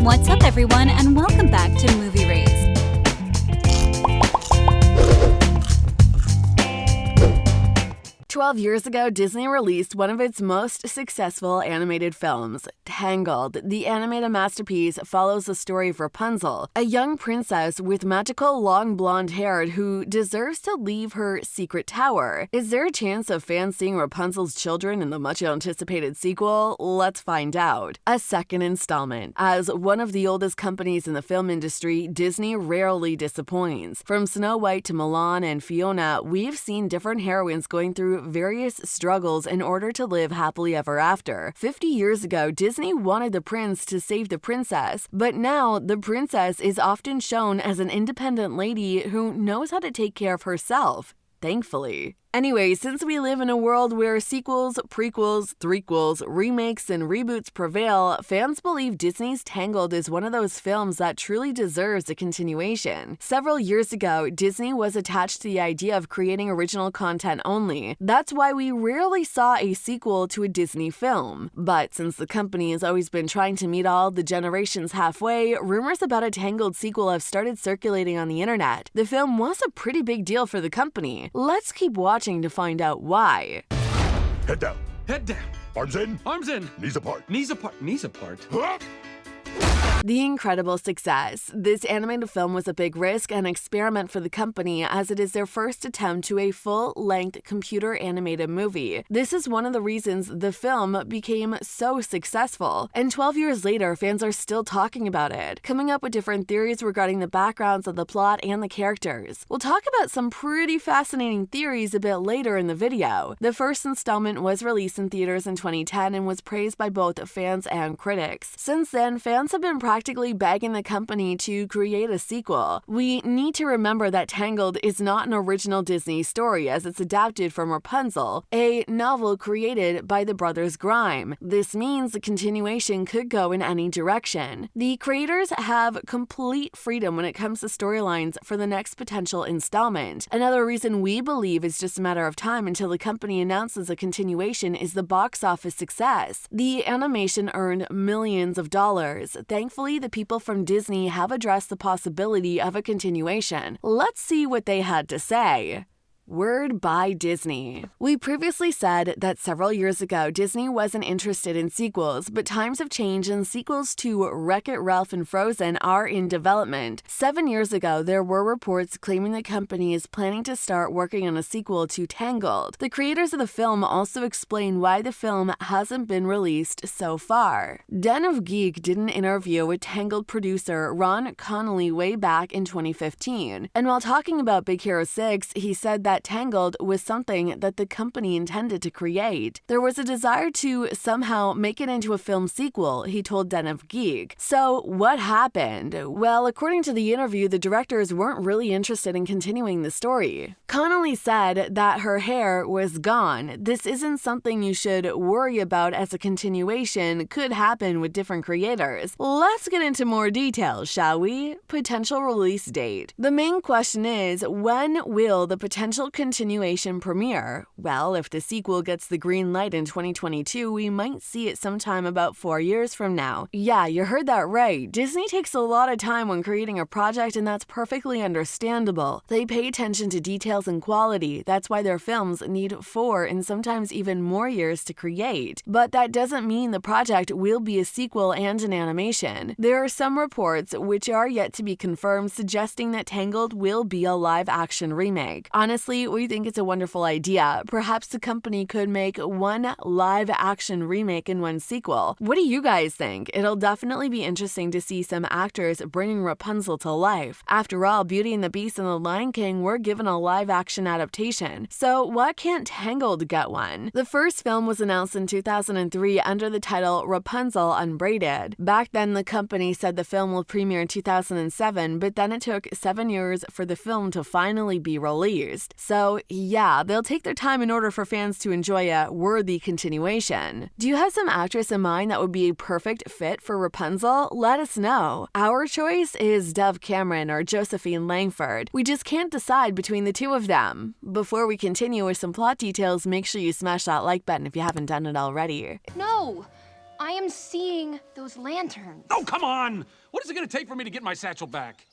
What's up, everyone, and welcome back to Movie Raised. 12 years ago, Disney released one of its most successful animated films, Tangled. The animated masterpiece follows the story of Rapunzel, a young princess with magical long blonde hair who deserves to leave her secret tower. Is there a chance of fans seeing Rapunzel's children in the much-anticipated sequel? Let's find out. A second installment. As one of the oldest companies in the film industry, Disney rarely disappoints. From Snow White to Mulan and Fiona, we've seen different heroines going through various struggles in order to live happily ever after. 50 years ago, Disney wanted the prince to save the princess, but now the princess is often shown as an independent lady who knows how to take care of herself. Thankfully. Anyway, since we live in a world where sequels, prequels, threequels, remakes, and reboots prevail, fans believe Disney's Tangled is one of those films that truly deserves a continuation. Several years ago, Disney was attached to the idea of creating original content only. That's why we rarely saw a sequel to a Disney film. But since the company has always been trying to meet all the generations halfway, rumors about a Tangled sequel have started circulating on the internet. The film was a pretty big deal for the company. Let's keep watching to find out why. Head down. Head down. Arms in. Arms in. Knees apart. Knees apart. Knees apart. The incredible success. This animated film was a big risk and experiment for the company as it is their first attempt to a full-length computer animated movie. This is one of the reasons the film became so successful. And 12 years later, fans are still talking about it, coming up with different theories regarding the backgrounds of the plot and the characters. We'll talk about some pretty fascinating theories a bit later in the video. The first installment was released in theaters in 2010 and was praised by both fans and critics. Since then, fans have been practically begging the company to create a sequel. We need to remember that Tangled is not an original Disney story as it's adapted from Rapunzel, a novel created by the Brothers Grimm. This means the continuation could go in any direction. The creators have complete freedom when it comes to storylines for the next potential installment. Another reason we believe it's just a matter of time until the company announces a continuation is the box office success. The animation earned millions of dollars. Thankfully, the people from Disney have addressed the possibility of a continuation. Let's see what they had to say. Word by Disney. We previously said that several years ago, Disney wasn't interested in sequels, but times have changed and sequels to Wreck-It Ralph and Frozen are in development. 7 years ago, there were reports claiming the company is planning to start working on a sequel to Tangled. The creators of the film also explain why the film hasn't been released so far. Den of Geek did an interview with Tangled producer Roy Conli way back in 2015, and while talking about Big Hero 6, he said that Tangled was something that the company intended to create. There was a desire to somehow make it into a film sequel, he told Den of Geek. So what happened? Well, according to the interview, the directors weren't really interested in continuing the story. Connolly said that her hair was gone. This isn't something you should worry about as a continuation could happen with different creators. Let's get into more details, shall we? Potential release date. The main question is, when will the potential continuation premiere? Well, if the sequel gets the green light in 2022, we might see it sometime about 4 years from now. Yeah, you heard that right. Disney takes a lot of time when creating a project, and that's perfectly understandable. They pay attention to details and quality. That's why their films need 4 and sometimes even more years to create. But that doesn't mean the project will be a sequel and an animation. There are some reports, which are yet to be confirmed, suggesting that Tangled will be a live-action remake. Honestly, we think it's a wonderful idea. Perhaps the company could make one live-action remake and one sequel. What do you guys think? It'll definitely be interesting to see some actors bringing Rapunzel to life. After all, Beauty and the Beast and the Lion King were given a live-action adaptation. So why can't Tangled get one? The first film was announced in 2003 under the title Rapunzel Unbraided. Back then, the company said the film will premiere in 2007, but then it took 7 years for the film to finally be released. So yeah, they'll take their time in order for fans to enjoy a worthy continuation. Do you have some actress in mind that would be a perfect fit for Rapunzel? Let us know. Our choice is Dove Cameron or Josephine Langford. We just can't decide between the two of them. Before we continue with some plot details, make sure you smash that like button if you haven't done it already. No! I am seeing those lanterns. Oh, come on! What is it gonna take for me to get my satchel back?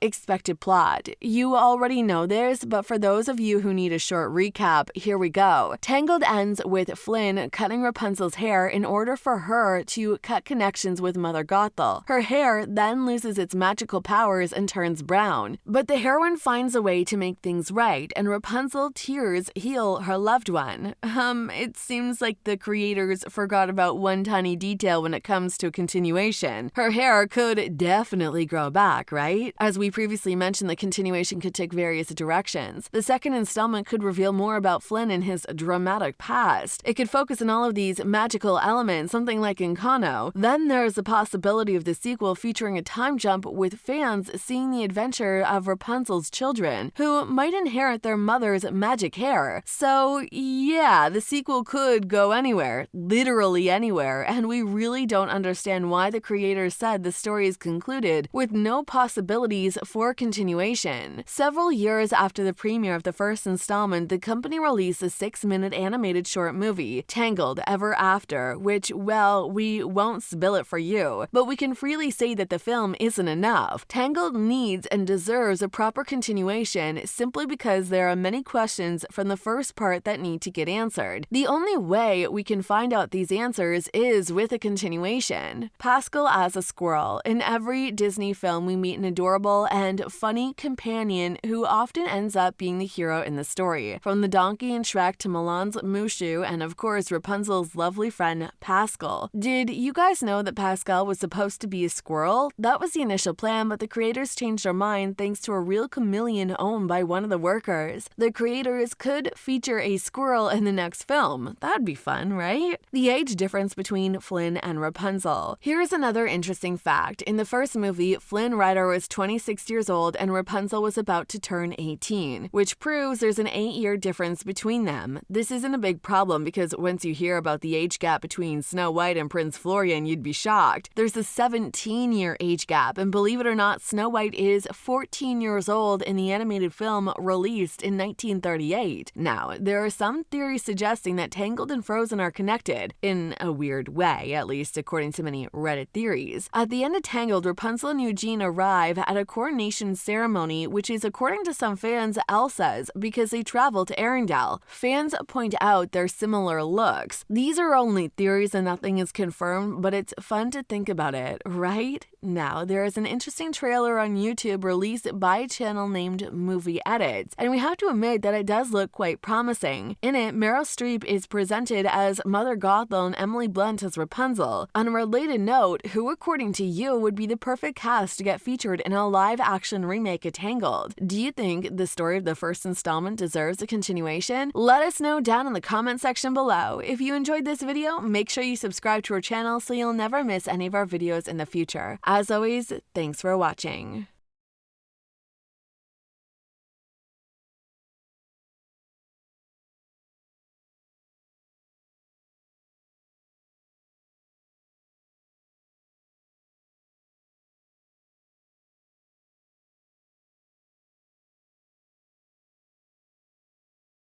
Expected plot. You already know this, but for those of you who need a short recap, here we go. Tangled ends with Flynn cutting Rapunzel's hair in order for her to cut connections with Mother Gothel. Her hair then loses its magical powers and turns brown. But the heroine finds a way to make things right, and Rapunzel tears heal her loved one. It seems like the creators forgot about one tiny detail when it comes to continuation. Her hair could definitely grow back, right? As we previously mentioned, the continuation could take various directions. The second installment could reveal more about Flynn and his dramatic past. It could focus on all of these magical elements, something like in Greno. Then there's the possibility of the sequel featuring a time jump with fans seeing the adventure of Rapunzel's children, who might inherit their mother's magic hair. So yeah, the sequel could go anywhere, literally anywhere, and we really don't understand why the creators said the story is concluded with no possibilities for continuation. Several years after the premiere of the first installment, the company released a 6-minute animated short movie, Tangled Ever After, which, well, we won't spill it for you, but we can freely say that the film isn't enough. Tangled needs and deserves a proper continuation simply because there are many questions from the first part that need to get answered. The only way we can find out these answers is with a continuation. Pascal as a squirrel. In every Disney film, we meet an adorable and funny companion who often ends up being the hero in the story. From the donkey in Shrek to Milan's Mushu, and of course Rapunzel's lovely friend Pascal. Did you guys know that Pascal was supposed to be a squirrel? That was the initial plan, but the creators changed their mind thanks to a real chameleon owned by one of the workers. The creators could feature a squirrel in the next film. That'd be fun, right? The age difference between Flynn and Rapunzel. Here's another interesting fact. In the first movie, Flynn Rider was 26 years old and Rapunzel was about to turn 18, which proves there's an 8-year difference between them. This isn't a big problem because once you hear about the age gap between Snow White and Prince Florian, you'd be shocked. There's a 17-year age gap, and believe it or not, Snow White is 14 years old in the animated film released in 1938. Now, there are some theories suggesting that Tangled and Frozen are connected, in a weird way, at least according to many Reddit theories. At the end of Tangled, Rapunzel and Eugene arrive at a coronation ceremony, which is, according to some fans, Elsa's, because they travel to Arendelle. Fans point out their similar looks. These are only theories and nothing is confirmed, but it's fun to think about it, right? Now, there is an interesting trailer on YouTube released by a channel named Movie Edits, and we have to admit that it does look quite promising. In it, Meryl Streep is presented as Mother Gothel and Emily Blunt as Rapunzel. On a related note, who according to you would be the perfect cast to get featured in a live-action remake of Tangled? Do you think the story of the first installment deserves a continuation? Let us know down in the comment section below. If you enjoyed this video, make sure you subscribe to our channel so you'll never miss any of our videos in the future. As always, thanks for watching.